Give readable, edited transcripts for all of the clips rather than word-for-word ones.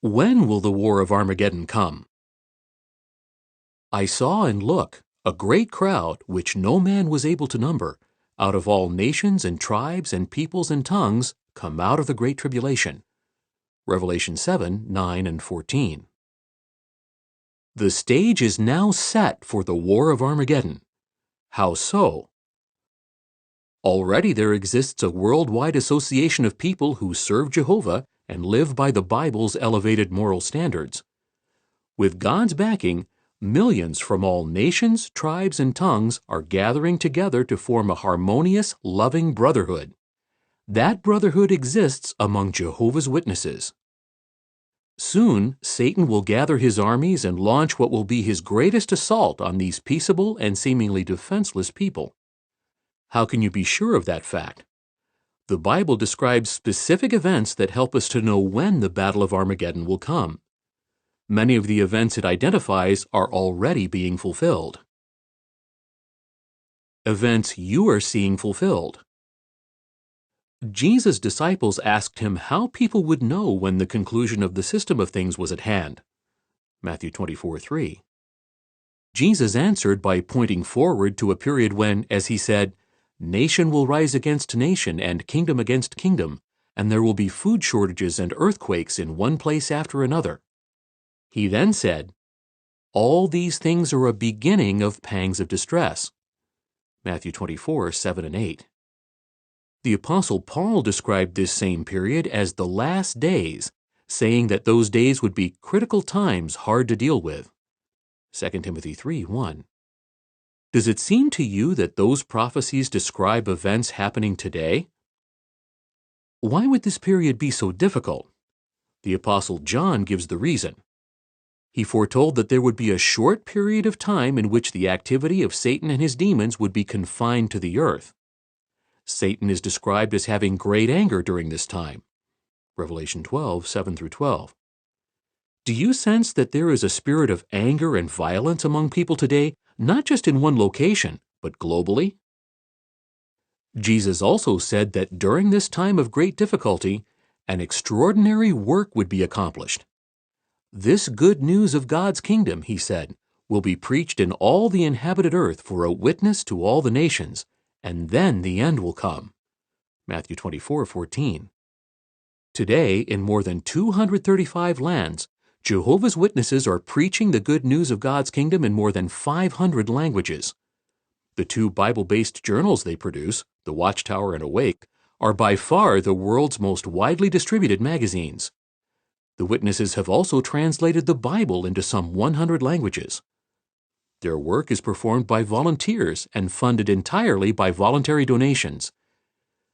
When will the war of Armageddon come? I saw and look, a great crowd, which no man was able to number, out of all nations and tribes and peoples and tongues, come out of the great tribulation. Revelation 7, 9 and 14. The stage is now set for the war of Armageddon. How so? Already there exists a worldwide association of people who serve Jehovah and live by the Bible's elevated moral standards. With God's backing, millions from all nations, tribes, and tongues are gathering together to form a harmonious, loving brotherhood. That brotherhood exists among Jehovah's Witnesses. Soon, Satan will gather his armies and launch what will be his greatest assault on these peaceable and seemingly defenseless people. How can you be sure of that fact? The Bible describes specific events that help us to know when the Battle of Armageddon will come. Many of the events it identifies are already being fulfilled. Events you are seeing fulfilled. Jesus' disciples asked him how people would know when the conclusion of the system of things was at hand. Matthew 24:3. Jesus answered by pointing forward to a period when, as he said, nation will rise against nation and kingdom against kingdom, and there will be food shortages and earthquakes in one place after another. He then said, all these things are a beginning of pangs of distress. Matthew 24, 7 and 8. The Apostle Paul described this same period as the last days, saying that those days would be critical times hard to deal with. 2 Timothy 3, 1. Does it seem to you that those prophecies describe events happening today? Why would this period be so difficult? The Apostle John gives the reason. He foretold that there would be a short period of time in which the activity of Satan and his demons would be confined to the earth. Satan is described as having great anger during this time. Revelation 12, 7 through 12. Do you sense that there is a spirit of anger and violence among people today, not just in one location, but globally? Jesus also said that during this time of great difficulty, an extraordinary work would be accomplished. This good news of God's kingdom, he said, will be preached in all the inhabited earth for a witness to all the nations, and then the end will come. Matthew 24:14. Today, in more than 235 lands, Jehovah's Witnesses are preaching the good news of God's kingdom in more than 500 languages. The two Bible-based journals they produce, The Watchtower and Awake, are by far the world's most widely distributed magazines. The Witnesses have also translated the Bible into some 100 languages. Their work is performed by volunteers and funded entirely by voluntary donations.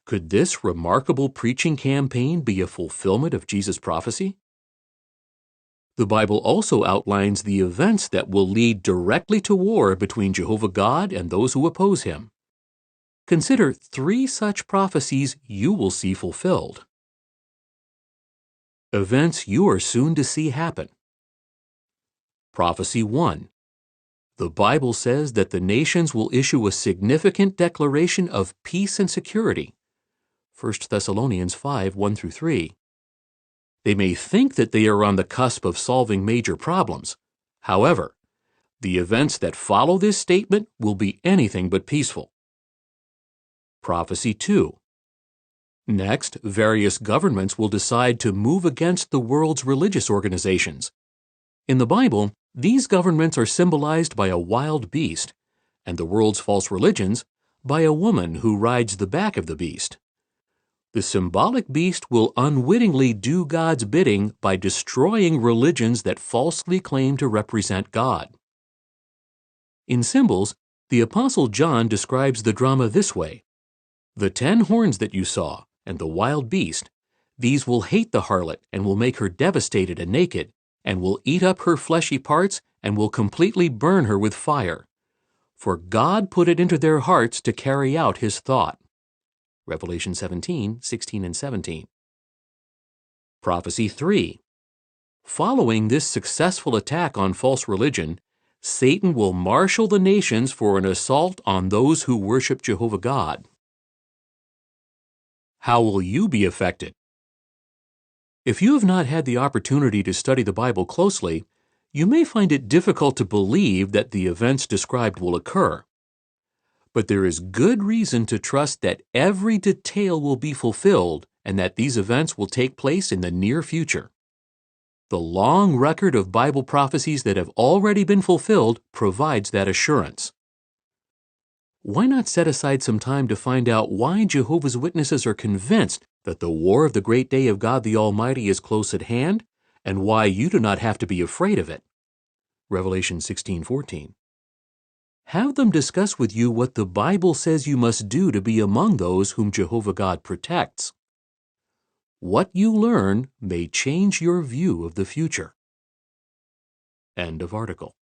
Could this remarkable preaching campaign be a fulfillment of Jesus' prophecy? The Bible also outlines the events that will lead directly to war between Jehovah God and those who oppose him. Consider 3 such prophecies you will see fulfilled. Events you are soon to see happen. Prophecy 1. The Bible says that the nations will issue a significant declaration of peace and security. 1 Thessalonians 5, 1 through 3. They may think that they are on the cusp of solving major problems. However, the events that follow this statement will be anything but peaceful. Prophecy 2. Next, various governments will decide to move against the world's religious organizations. In the Bible, these governments are symbolized by a wild beast, and the world's false religions by a woman who rides the back of the beast. The symbolic beast will unwittingly do God's bidding by destroying religions that falsely claim to represent God. In symbols, the Apostle John describes the drama this way: the 10 horns that you saw, and the wild beast, these will hate the harlot and will make her devastated and naked, and will eat up her fleshy parts and will completely burn her with fire. For God put it into their hearts to carry out his thought. Revelation 17, 16 and 17. Prophecy 3. Following this successful attack on false religion, Satan will marshal the nations for an assault on those who worship Jehovah God. How will you be affected? If you have not had the opportunity to study the Bible closely, you may find it difficult to believe that the events described will occur. But there is good reason to trust that every detail will be fulfilled and that these events will take place in the near future. The long record of Bible prophecies that have already been fulfilled provides that assurance. Why not set aside some time to find out why Jehovah's Witnesses are convinced that the war of the great day of God the Almighty is close at hand, and why you do not have to be afraid of it? Revelation 16:14. Have them discuss with you what the Bible says you must do to be among those whom Jehovah God protects. What you learn may change your view of the future. End of article.